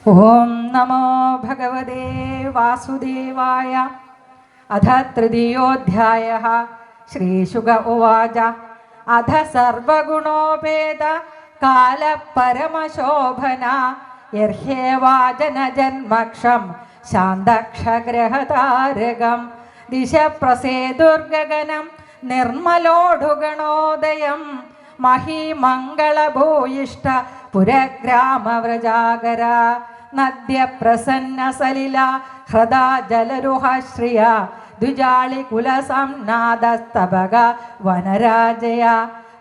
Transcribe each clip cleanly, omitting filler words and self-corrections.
ഓം നമോ ഭഗവതേ വാസുദേവായ. അധ തൃതീയോധ്യായഃ. ശ്രീശുക ഉവാച. അധ സർവഗുണോപേത കാലപരമശോഭന യർഹ്യേവാജനജന്മക്ഷം ശാന്തക്ഷഗ്രഹതാരകം ദിശപ്രസേതുർഗഗനം നിർമ്മലോഢുഗണോദയം മഹീമംഗളഭൂയിഷ്ട പുരഗ്രാമവ്രജാകര നദ്യപ്രസന്ന സലില ഹൃദാ ജലരുഹശ്രിയ ദ്വിജാളി കുലസംനാദസ്തബക വനരാജയ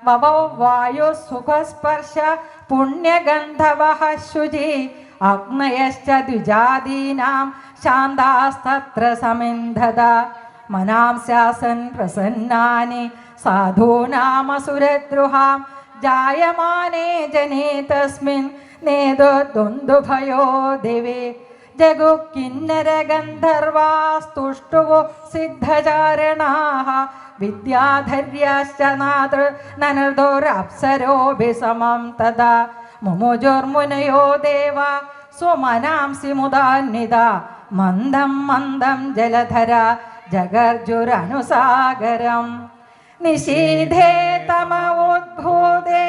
വവൗ വായു സുഖസ്പർശ പുണ്യഗന്ധവഃ ശുചി അഗ്നയശ്ച ദ്വിജാദീനാം ശാന്താസ്തത്ര സമിന്ധത മനാംസ്യാസൻ പ്രസന്നാനി സാധൂനാമസുരദ്രുഹാം ജായമാനേ ജനേ തസ്മിൻ നേതുദ്വന്ദ്വഭയോ ദിവേ ജഗുക്കിന്നരഗന്ധർവാസ്തുഷ്ടുവോ സിദ്ധചാരണാഃ വിദ്യാധര്യാശ്ച നനർദോരപ്സരോഭിസമം തദാ മുമുജുർമുനയോ ദേവ സ്വമനാംസി മുദാന്വിതാ മന്ദം മന്ദം ജലധര ജഗർജുരനുസാഗരം നിശീധേ തമോദ്ഭൂതേ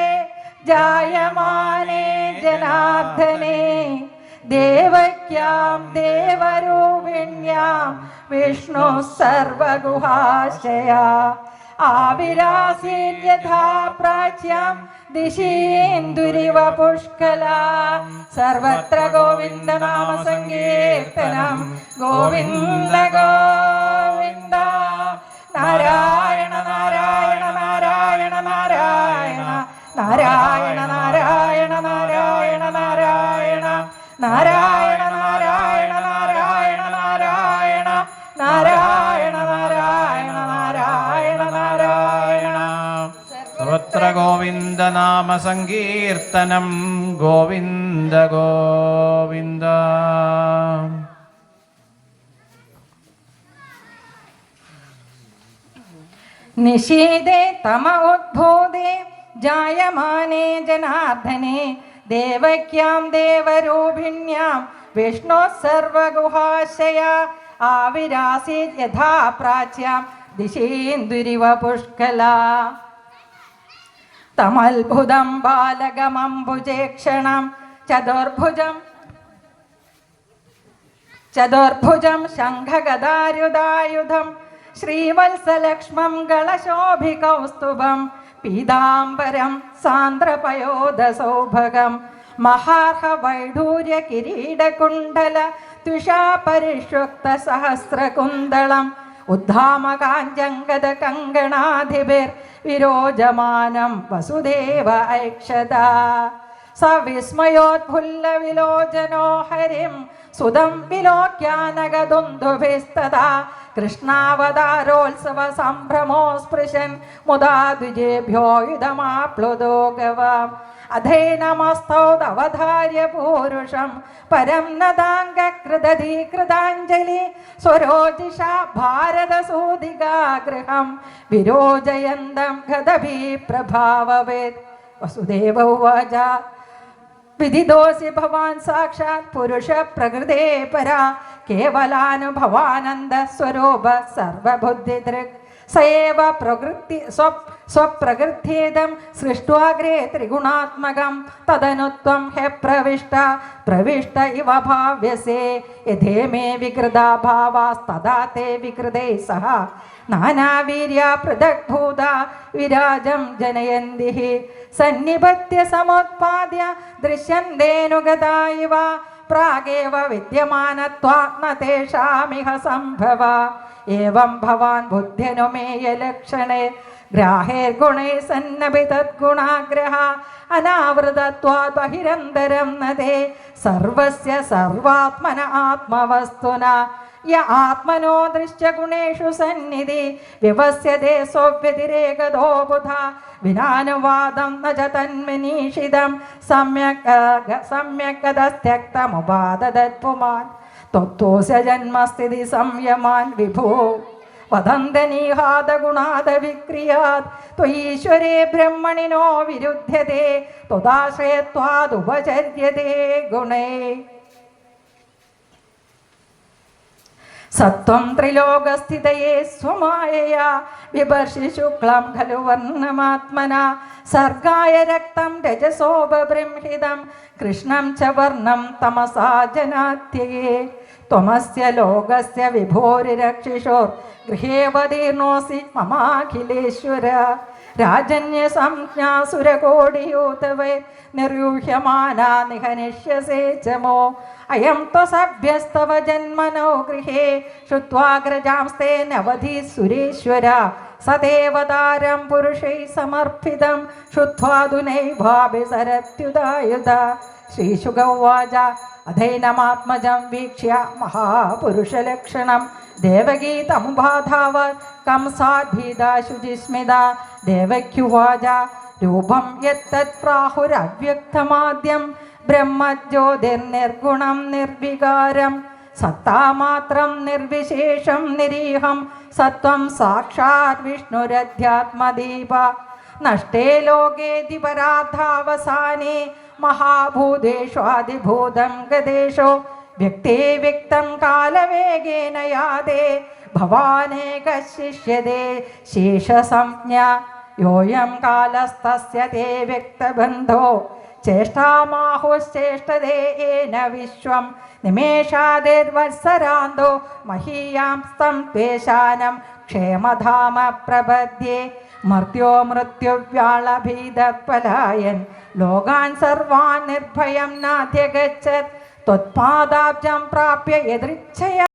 ജായമാനേ ജനാർദ്ദനേ ദേവക്യാം ദേവരൂപിണ്യാം വിഷ്ണു സർവഗുഹാശയ ആവിരാസീര്യഥാ പ്രാച്യം ദിശീന്ദുരിവ പുഷ്കല സർവത്ര ഗോവിന്ദ നാമ സങ്കീർത്തനം ഗോവിന്ദ ഗോവിന്ദ നാരായണ നാരായണ നാരായണ നാരായണ നാരായണ നാരായണ നാരായണ നാരായണ നാരായണ നാരായണ നാരായണ നാരായണ നാരായണ നാരായണ നാരായണ നാരായണ സർവത്ര ഗോവിന്ദ നാമ സങ്കീർത്തനം ഗോവിന്ദ ഗോവിന്ദ. നിശീതേ തമ ഉദ്ഭൂതേ ജായമാനേ ജനാർദ്ദനേ ദേവക്യാം ദേവരൂപിണ്യാം വിഷ്ണു സർവഗുഹാശയ ആവിരാസീത് യഥാ പ്രാച്യാം ദിശീന്ദുരിവ പുഷ്കല തമത്ഭുതം ബാലകമംബുജേക്ഷണം ചതുർഭുജം ശംഖഗദാരുദായുധം ശ്രീവത്സലക്ഷ്മം ഗളശോഭികൗസ്തുഭം പീതാംബരം സാന്ദ്രപയോധസൗഭഗം മഹാർഹവൈഢൂര്യ കിരീടകുണ്ഡല ത്വിഷാ പരിഷ്വക്ത സഹസ്രകുന്തളം ഉദ്ധാമകാഞ്ജംഗത കങ്കണാധിപിർ വിരോജമാനം വസുദേവ ഐക്ഷതാ സവിസ്മയോത്ഫുല്ല വിലോചനോ ഹരിം സുതം വിലോക്യാനഗദുന്ദുഭിസ്തദാ കൃഷ്ണാവതാരോത്സവ സംഭ്രമോ സ്പൃശൻ മുദാ ദ്വിജേഭ്യോ യുധമാപ്ലുതോ ഗവാം അധൈനമസ്തൗദവധാര്യ പൂരുഷം പരം നദാംഗകൃതധീകൃതാഞ്ജലി സ്വരോജിഷാ ഭാരതസൂതികാഗൃഹം വിരോജയന്തം ഗദഭീ പ്രഭാവവേത് വസുദേവ ഉവാച വിദിതോസി ഭവാൻ സാക്ഷാത് പുരുഷ പ്രകൃതേ പരാ കേവലാനുഭവാനന്ദ സ്വരൂപ സർവബുദ്ധിദൃക് സയേവ പ്രകൃതി സ്വപ്രകൃത്യേദം സൃഷ്ട്വാഗ്രേ ത്രിഗുണാത്മകം തദനുത്വം ഹെ പ്രവിഷ്ട ഇവ ഭാവ്യസേ യഥേ മേ വികൃതാ ഭാവാസ്തദാ തേ വികൃതേ സഹ നാനാവീര്യ പൃഥഗ്ഭൂത വിരാജം ജനയന്തി സന്നിപത്യ സമുത്പാദ്യ ദൃശ്യന്തേനുഗതാ ഇവ പ്രാഗേവ വിദ്യമാനത്വാത്മ തേഷാമിഹ സംഭവ ഏവം ഭവാൻ ബുദ്ധ്യനുമേയ ലക്ഷണേ ഗ്രാഹേർഗുണൈ സന്നപി തദ്ഗുണാഗ്രഹ അനാവൃതത്വാത് ബഹിരന്തരം നദേ സർവസ്യ സർവാത്മന ആത്മവസ്തുന യ ആത്മനോ ദൃശ്യഗുണേഷു സന്നിധി വിവസ്യതേ സോവ്യതിരേകദോ ബുധ വിനാനുവാദം ന ച തന്മനീഷിതം സമ്യകദസ്ത്യക്തമുപാദദത്പുമാൻ ത്വത്തോസ്യ ജന്മസ്ഥിതി സംയമാൻ വിഭോ വദന്തനീഹാദഗുണാദ വിക്രിയാത് ത്വയീശ്വരേ ബ്രഹ്മണിനോ വിരുദ്ധ്യതേ ത്വദാശ്രയത്വാദുപചര്യതേ ഗുണേ സത്വം ത്രിലോകസ്ഥിതയേ സ്വമായയാ വിഭർഷി ശുക്ലം ഖലു വർണ്ണമാത്മന സർഗായ രക്തം രജസോപബൃംഹിതം കൃഷ്ണം ച വർണ്ണം തമസാ ജനാത്യയേ ത്വമസ്യ ലോകസ്യ വിഭോരിരക്ഷിഷോർ ഗൃഹേവതീർണോസി മമാഖിലേശ്വര രാജന്യസംജ്ഞാസുരകോടിയൂതവേ നിർയൂഹ്യമാനാ നിഹനിഷ്യസേ ചമോ അയം ത്വസഭ്യസ്തവ ജന്മനോ ഗൃഹേ ശ്രുത്വാഗ്രജാംസ്തേ നവധി സുരേശ്വര സദേവതാരം പുരുഷൈ സമർപ്പിതം ശ്രുത്വാദുനൈഭാഭിസരത്യുദായുധ ശ്രീശുക ഉവാച അധൈനമാത്മജം വീക്ഷ്യ മഹാപുരുഷലക്ഷണം ദേവകീ തമുപാധാവത് കംസാദ്ഭീതാ ശുചിസ്മിത ദേവക്യുവാച രൂപം യത്തത് പ്രാഹുരവ്യക്തമാദ്യം ബ്രഹ്മജ്യോതിർനിർഗുണം നിർവികാരം സത്താമാത്രം നിർവിശേഷം നിരീഹം സത്വം സാക്ഷാത് വിഷ്ണുരധ്യാത്മദീപ നഷ്ടേ ലോകേതി പരാർത്ഥാവസാനേ മഹാഭൂതേഷ്വാദിഭൂതം ഗതേഷോ വ്യക്തേ വ്യക്തം കാലവേഗേന യാതേ ഭവാനേക ശിഷ്യതേ ശേഷസംജ്ഞ യോയം കാലസ്തസ്യ തേ വ്യക്തബന്ധോ ചേഷ്ടാമാഹുശ്ചേഷ്ടതേ ഏന വിശ്വം നിമേഷാദിർവത്സരാന്തോ മഹീയാം സ്തം ത്വേഷാനം ക്ഷേമധാമ പ്രപദ്യേ മർത്യോ മൃത്യുവ്യാളഭീതപലായൻ ലോകാൻ സർവാൻ നിർഭയം നാധ്യഗച്ഛത് ത്വത്പാദാബ്ജം പ്രാപ്യ യദൃച്ഛയാ